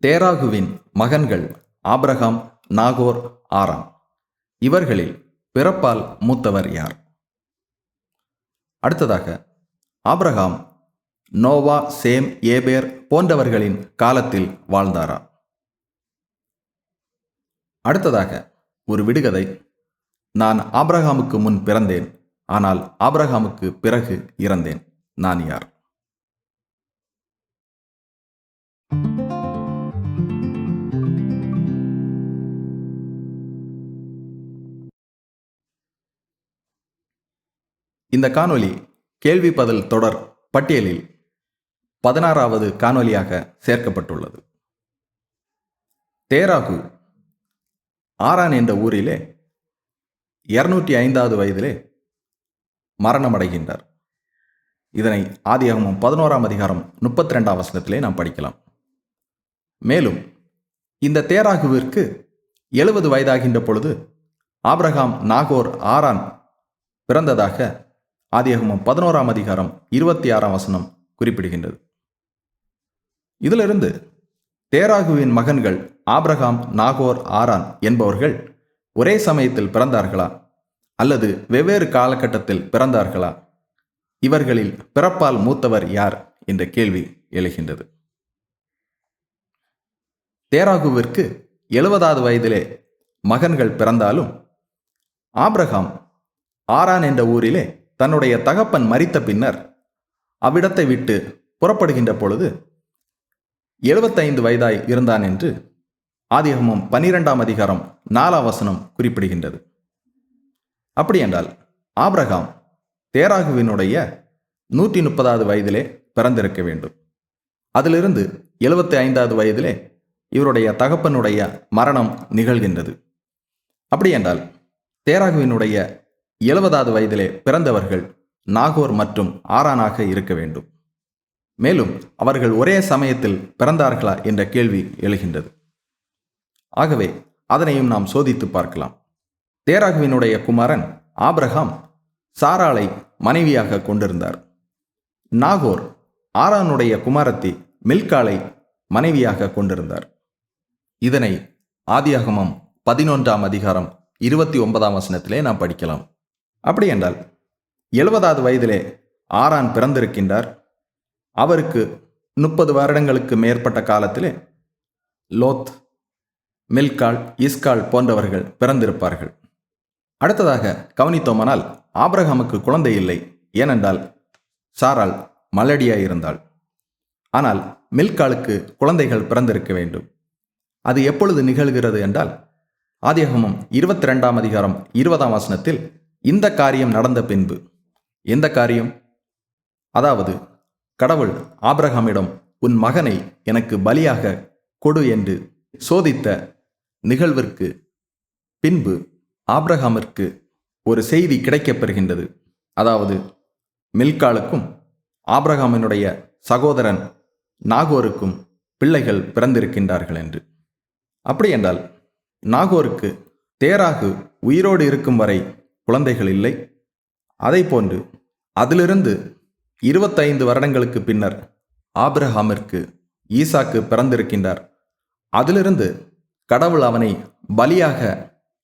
தேராகுவின் மகன்கள் ஆபிரகாம், நாகோர், ஆரான். இவர்களில் பிறப்பால் மூத்தவர் யார்? அடுத்ததாக, ஆபிரகாம் நோவா, சேம், ஏபேர் போன்றவர்களின் காலத்தில் வாழ்ந்தாரா? அடுத்ததாக ஒரு விடுகதை. நான் ஆபிரகாமுக்கு முன் பிறந்தேன், ஆனால் ஆபிரகாமுக்கு பிறகு இறந்தேன். நான் யார்? இந்த காணொளி கேள்வி பதில் தொடர் பட்டியலில் 16வது காணொளியாக சேர்க்கப்பட்டுள்ளது. தேராகு ஆரான் என்ற ஊரிலே 205வது வயதிலே மரணமடைகின்றார். இதனை ஆதியாகமம் 11ஆம் அதிகாரம் 32ஆம் வசனத்திலே நாம் படிக்கலாம். மேலும் இந்த தேராகுவிற்கு 70 வயதாகின்ற பொழுது ஆபிரகாம், நாகோர், ஆரான் பிறந்ததாக ஆதியாகமம் 11ஆம் அதிகாரம் 26ஆம் வசனம் குறிப்பிடுகின்றது. இதிலிருந்து தேராகுவின் மகன்கள் ஆபிரகாம், நாகோர், ஆரான் என்பவர்கள் ஒரே சமயத்தில் பிறந்தார்களா அல்லது வெவ்வேறு காலகட்டத்தில் பிறந்தார்களா? இவர்களில் பிறப்பால் மூத்தவர் யார் என்ற கேள்வி எழுகின்றது. தேராகுவிற்கு 70வது வயதிலே மகன்கள் பிறந்தாலும் ஆபிரகாம் ஆரான் என்ற ஊரிலே தன்னுடைய தகப்பன் மரித்த பின்னர் அவ்விடத்தை விட்டு புறப்படுகின்ற பொழுது 75 வயதாய் இருந்தான் என்று ஆதியாகமம் 12ஆம் அதிகாரம் 4ஆம் வசனம் குறிப்பிடுகின்றது. அப்படியென்றால் ஆபிரகாம் தேராகுவினுடைய 130வது வயதிலே பிறந்திருக்க வேண்டும். அதிலிருந்து 75வது வயதிலே இவருடைய தகப்பனுடைய மரணம் நிகழ்கின்றது. அப்படியென்றால் தேராகுவினுடைய 70வது வயதிலே பிறந்தவர்கள் நாகோர் மற்றும் ஆரானாக இருக்க வேண்டும். மேலும் அவர்கள் ஒரே சமயத்தில் பிறந்தார்களா என்ற கேள்வி எழுகின்றது. ஆகவே அதனையும் நாம் சோதித்து பார்க்கலாம். தேராகுவினுடைய குமாரன் ஆபிரகாம் சாராளை மனைவியாக கொண்டிருந்தார். நாகோர் ஆரானுடைய குமாரத்தி மில்காளை மனைவியாக கொண்டிருந்தார். இதனை ஆதியாகமம் 11ஆம் அதிகாரம் 29ஆம் வசனத்திலே நாம் படிக்கலாம். அப்படியென்றால் 70வது வயதிலே ஆரான் பிறந்திருக்கின்றார். அவருக்கு 30 வருடங்களுக்கு மேற்பட்ட காலத்திலே லோத், மில்காள், இஸ்காள் போன்றவர்கள் பிறந்திருப்பார்கள். அடுத்ததாக கவனித்தோமானால் ஆபிரகாமுக்கு குழந்தை இல்லை. ஏனென்றால் சாராள் மலடியாயிருந்தாள். ஆனால் மில்காளுக்கு குழந்தைகள் பிறந்திருக்க வேண்டும். அது எப்பொழுது நிகழ்கிறது என்றால் ஆதியாகமம் 22ஆம் அதிகாரம் 20ஆம் வசனத்தில் இந்த காரியம் நடந்த பின்பு. எந்த காரியம்? அதாவது கடவுள் ஆபிரகாமிடம் உன் மகனை எனக்கு பலியாக கொடு என்று சோதித்த நிகழ்விற்கு பின்பு ஆபிரகாமிற்கு ஒரு செய்தி கிடைக்கப்பெறுகின்றது. அதாவது மில்காளுக்கும் ஆபிரகாமினுடைய சகோதரன் நாகோருக்கும் பிள்ளைகள் பிறந்திருக்கின்றார்கள் என்று. அப்படியென்றால் நாகோருக்கு தேராகு உயிரோடு இருக்கும் வரை குழந்தைகள் இல்லை. அதை போன்று அதிலிருந்து 25 வருடங்களுக்கு பின்னர் ஆபிரகாமிற்கு ஈசாக்கு பிறந்திருக்கின்றார். அதிலிருந்து கடவுள் அவனை பலியாக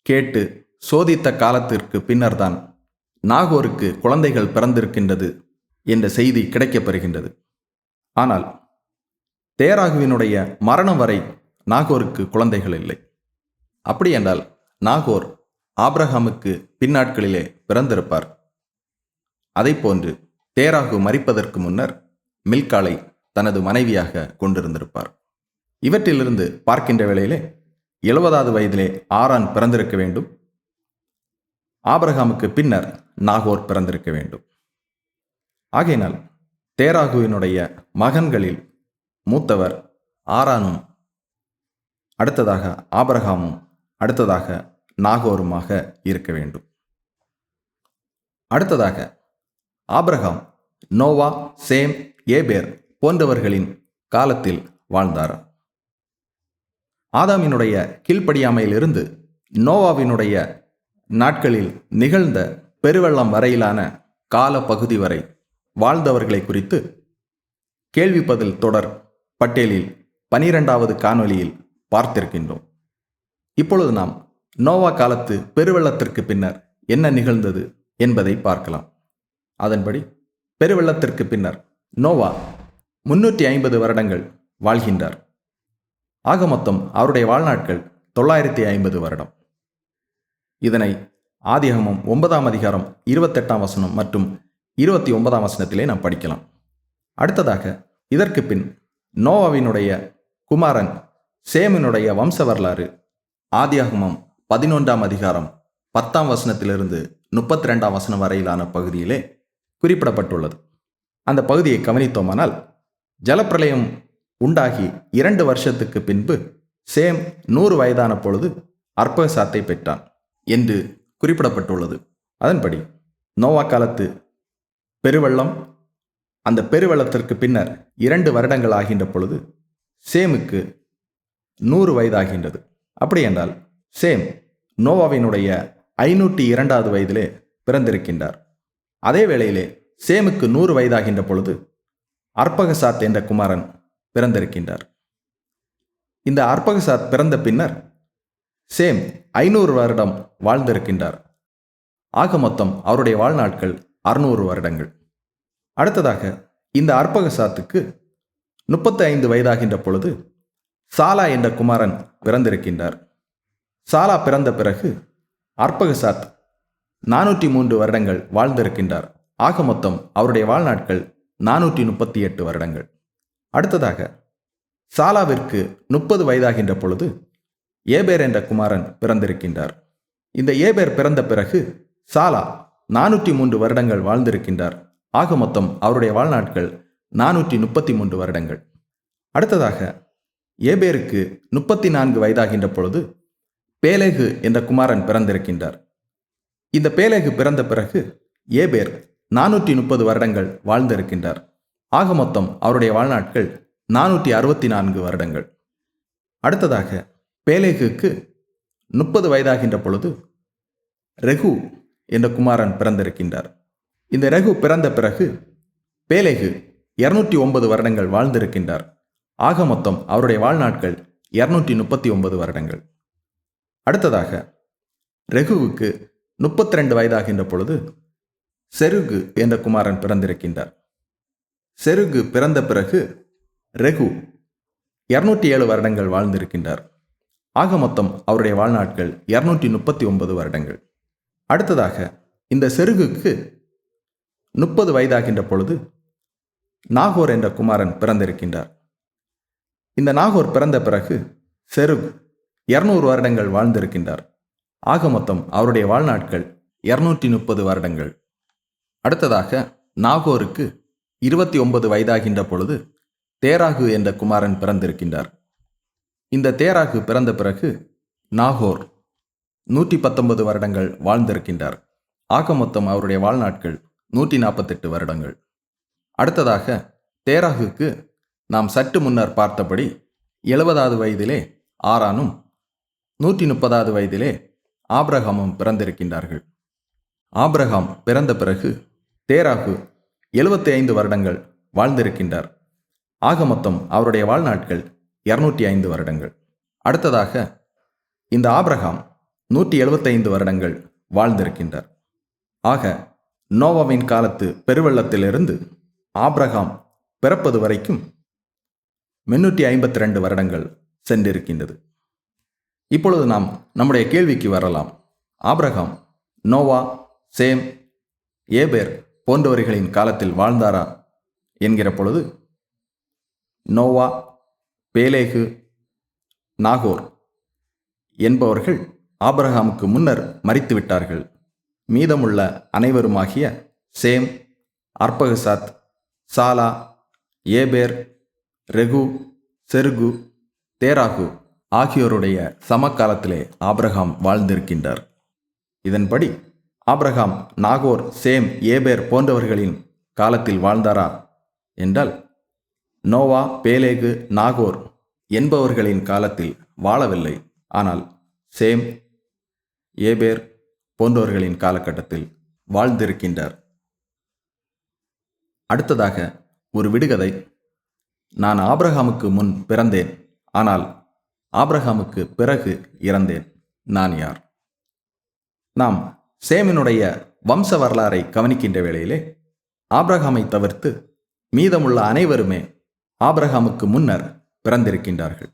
கேட்டு சோதித்த காலத்திற்கு பின்னர்தான் நாகோருக்கு குழந்தைகள் பிறந்திருக்கின்றது என்ற செய்தி கிடைக்கப்பெறுகின்றது. ஆனால் தேராகுவினுடைய மரணம் வரை நாகோருக்கு குழந்தைகள் இல்லை. அப்படியென்றால் நாகோர் ஆபிரகாமுக்கு பின்னாட்களிலே பிறந்திருப்பார். அதைப்போன்று தேராகு மரிப்பதற்கு முன்னர் மில்காளை தனது மனைவியாக கொண்டிருந்திருப்பார். இவற்றிலிருந்து பார்க்கின்ற வேளையிலே 70வது வயதிலே ஆரான் பிறந்திருக்க வேண்டும். ஆபிரகாமுக்கு பின்னர் நாகோர் பிறந்திருக்க வேண்டும். ஆகையினால் தேராகுவினுடைய மகன்களில் மூத்தவர் ஆரானும், அடுத்ததாக ஆபிரகாமும், அடுத்ததாக நாகோருமாக இருக்க வேண்டும். அடுத்ததாக ஆபிரகாம் நோவா, சேம், ஏபேர் போன்றவர்களின் காலத்தில் வாழ்ந்தார். ஆதாமினுடைய கீழ்ப்படியாமையிலிருந்து நோவாவினுடைய நாட்களில் நிகழ்ந்த பெருவெள்ளம் வரையிலான கால பகுதி வரை வாழ்ந்தவர்களை குறித்து கேள்வி பதில் தொடர் பட்டியலில் 12வது காணொளியில் பார்த்திருக்கின்றோம். இப்பொழுது நாம் நோவா காலத்து பெருவெள்ளத்திற்கு பின்னர் என்ன நிகழ்ந்தது என்பதை பார்க்கலாம். அதன்படி பெருவெள்ளத்திற்கு பின்னர் நோவா 350 வருடங்கள் வாழ்கின்றார். ஆக மொத்தம் அவருடைய வாழ்நாட்கள் 950 வருடம். இதனை ஆதியாகமம் 9ஆம் அதிகாரம் 28ஆம் வசனம் மற்றும் 29ஆம் வசனத்திலே நாம் படிக்கலாம். அடுத்ததாக இதற்கு பின் நோவாவினுடைய குமாரன் சேமினுடைய வம்ச வரலாறு ஆதியாகமம் 11ஆம் அதிகாரம் 10ஆம் வசனத்திலிருந்து 32ஆம் வசனம் வரையிலான பகுதியிலே குறிப்பிடப்பட்டுள்ளது. அந்த பகுதியை கவனித்தோமானால், ஜலப்பிரளயம் உண்டாகி 2 வருஷத்துக்கு பின்பு சேம் 100 வயதான பொழுது அர்பகசாத்தை பெற்றான் என்று குறிப்பிடப்பட்டுள்ளது. அதன்படி நோவா காலத்து பெருவெள்ளம், அந்த பெருவெள்ளத்திற்கு பின்னர் 2 வருடங்கள் ஆகின்ற பொழுது சேமுக்கு 100 வயதாகின்றது. அப்படி என்றால் சேம் நோவாவினுடைய 502வது வயதிலே பிறந்திருக்கின்றார். அதே வேளையிலே சேமுக்கு 100 வயதாகின்ற பொழுது அர்பகசாத் என்ற குமாரன் பிறந்திருக்கின்றார். இந்த அர்பகசாத் பிறந்த பின்னர் சேம் 500 வருடம் வாழ்ந்திருக்கின்றார். ஆக மொத்தம் அவருடைய வாழ்நாட்கள் 600 வருடங்கள். அடுத்ததாக இந்த அர்பகசாத்துக்கு 35 வயதாகின்ற பொழுது சாலா என்ற குமாரன் பிறந்திருக்கின்றார். சாலா பிறந்த பிறகு அர்பகசாத் 403 வருடங்கள் வாழ்ந்திருக்கின்றார். ஆக மொத்தம் அவருடைய வாழ்நாட்கள் 438 வருடங்கள். அடுத்ததாக சாலாவிற்கு 30 வயதாகின்ற பொழுது ஏபேர் என்ற குமாரன் பிறந்திருக்கின்றார். இந்த ஏபேர் பிறந்த பிறகு சாலா 403 வருடங்கள் வாழ்ந்திருக்கின்றார். ஆக மொத்தம் அவருடைய வாழ்நாட்கள் 433 வருடங்கள். அடுத்ததாக ஏபேருக்கு 34 வயதாகின்ற பொழுது பேலேகு என்ற குமாரன் பிறந்திருக்கின்றார். இந்த பேலேகு பிறந்த பிறகு ஏபேர் 430 வருடங்கள் வாழ்ந்திருக்கின்றார். ஆக மொத்தம் அவருடைய வாழ்நாட்கள் 464 வருடங்கள். அடுத்ததாக பேலேகுக்கு 30 வயதாகின்ற பொழுது ரெகு என்ற குமாரன் பிறந்திருக்கின்றார். இந்த ரெகு பிறந்த பிறகு பேலேகு 209 வருடங்கள் வாழ்ந்திருக்கின்றார். ஆக மொத்தம் அவருடைய வாழ்நாட்கள் 239 வருடங்கள். அடுத்ததாக ரெகுவுக்கு 32 வயதாகின்ற பொழுது செருகு என்ற குமாரன் பிறந்திருக்கின்றார். செருகு பிறந்த பிறகு ரெகு 207 வருடங்கள் வாழ்ந்திருக்கின்றார். ஆக மொத்தம் அவருடைய வாழ்நாட்கள் 239 வருடங்கள். அடுத்ததாக இந்த செருகுக்கு 30 வயதாகின்ற பொழுது நாகோர் என்ற குமாரன் பிறந்திருக்கின்றார். இந்த நாகோர் பிறந்த பிறகு செருக் 200 வருடங்கள் வாழ்ந்திருக்கின்றார். ஆக மொத்தம் அவருடைய வாழ்நாட்கள் 230 வருடங்கள். அடுத்ததாக நாகோருக்கு 29 வயதாகின்ற பொழுது தேராகு என்ற குமாரன் பிறந்திருக்கின்றார். இந்த தேராகு பிறந்த பிறகு நாகோர் 119 வருடங்கள் வாழ்ந்திருக்கின்றார். ஆக மொத்தம் அவருடைய வாழ்நாட்கள் 148 வருடங்கள். அடுத்ததாக தேராகுக்கு நாம் சற்று முன்னர் பார்த்தபடி 70வது வயதிலே ஆரானும் 130வது வயதிலே ஆபிரகாமும் பிறந்திருக்கின்றார்கள். ஆபிரகாம் பிறந்த பிறகு தேராகு 75 வருடங்கள் வாழ்ந்திருக்கின்றார். ஆக மொத்தம் அவருடைய வாழ்நாட்கள் 205 வருடங்கள். அடுத்ததாக இந்த ஆபிரகாம் 175 வருடங்கள் வாழ்ந்திருக்கின்றார். ஆக நோவாவின் காலத்து பெருவெள்ளத்திலிருந்து ஆபிரகாம் பிறப்பது வரைக்கும் 352 வருடங்கள் சென்றிருக்கின்றது. இப்பொழுது நாம் நம்முடைய கேள்விக்கு வரலாம். ஆபிரகாம் நோவா, சேம், ஏபேர் போன்றவர்களின் காலத்தில் வாழ்ந்தாரா என்கிற பொழுது நோவா, பேலேகு, நாகோர் என்பவர்கள் ஆபிரகாமுக்கு முன்னர் மரித்துவிட்டார்கள். மீதமுள்ள அனைவருமாகிய சேம், அர்பகசாத், சாலா, ஏபேர், ரெகு, செருகு, தேராகு ஆகியோருடைய சமகாலத்திலே ஆபிரகாம் வாழ்ந்திருக்கின்றார். இதன்படி ஆபிரகாம் நாகோர், சேம், ஏபேர் போன்றவர்களின் காலத்தில் வாழ்ந்தாரா என்றால் நோவா, பேலேகு, நாகோர் என்பவர்களின் காலத்தில் வாழவில்லை. ஆனால் சேம், ஏபேர் போன்றவர்களின் காலகட்டத்தில் வாழ்ந்திருக்கின்றார். அடுத்ததாக ஒரு விடுகதை. நான் ஆபிரகாமுக்கு முன் பிறந்தேன் ஆனால் ஆபிரகாமுக்கு பிறகு இறந்தேன். நான் யார்? நாம் சேமினுடைய வம்ச வரலாறை கவனிக்கின்ற வேளையிலே ஆபிரகாமை தவிர்த்து மீதமுள்ள அனைவருமே ஆபிரகாமுக்கு முன்னர் பிறந்திருக்கின்றார்கள்.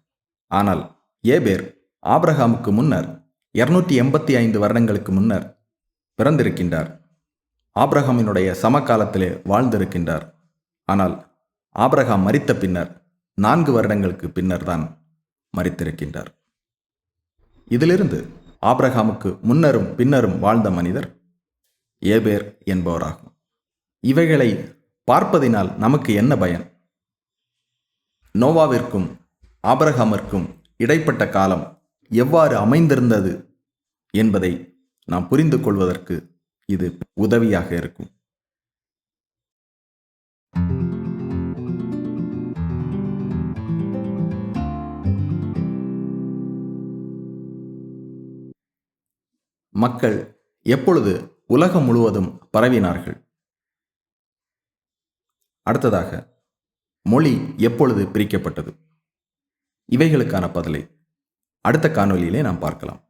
ஆனால் ஏபேர் ஆபிரகாமுக்கு முன்னர் 285 வருடங்களுக்கு முன்னர் பிறந்திருக்கின்றார். ஆபிரகாமினுடைய சமகாலத்திலே வாழ்ந்திருக்கின்றார். ஆனால் ஆபிரகாம் மரித்த பின்னர் 4 வருடங்களுக்கு பின்னர் தான் மரித்திருக்கின்றார். இதிலிருந்து ஆபிரகாமுக்கு முன்னரும் பின்னரும் வாழ்ந்த மனிதர் ஏபேர் என்பவராகும். இவைகளை பார்ப்பதினால் நமக்கு என்ன பயன்? நோவாவிற்கும் ஆபிரகாமிற்கும் இடைப்பட்ட காலம் எவ்வாறு அமைந்திருந்தது என்பதை நாம் புரிந்து கொள்வதற்கு இது உதவியாக இருக்கும். மக்கள் எப்பொழுது உலகம் முழுவதும் பரவினார்கள்? அடுத்ததாக, மொழி எப்பொழுது பிரிக்கப்பட்டது? இவைகளுக்கான பதிலை அடுத்த காணொளியிலே நாம் பார்க்கலாம்.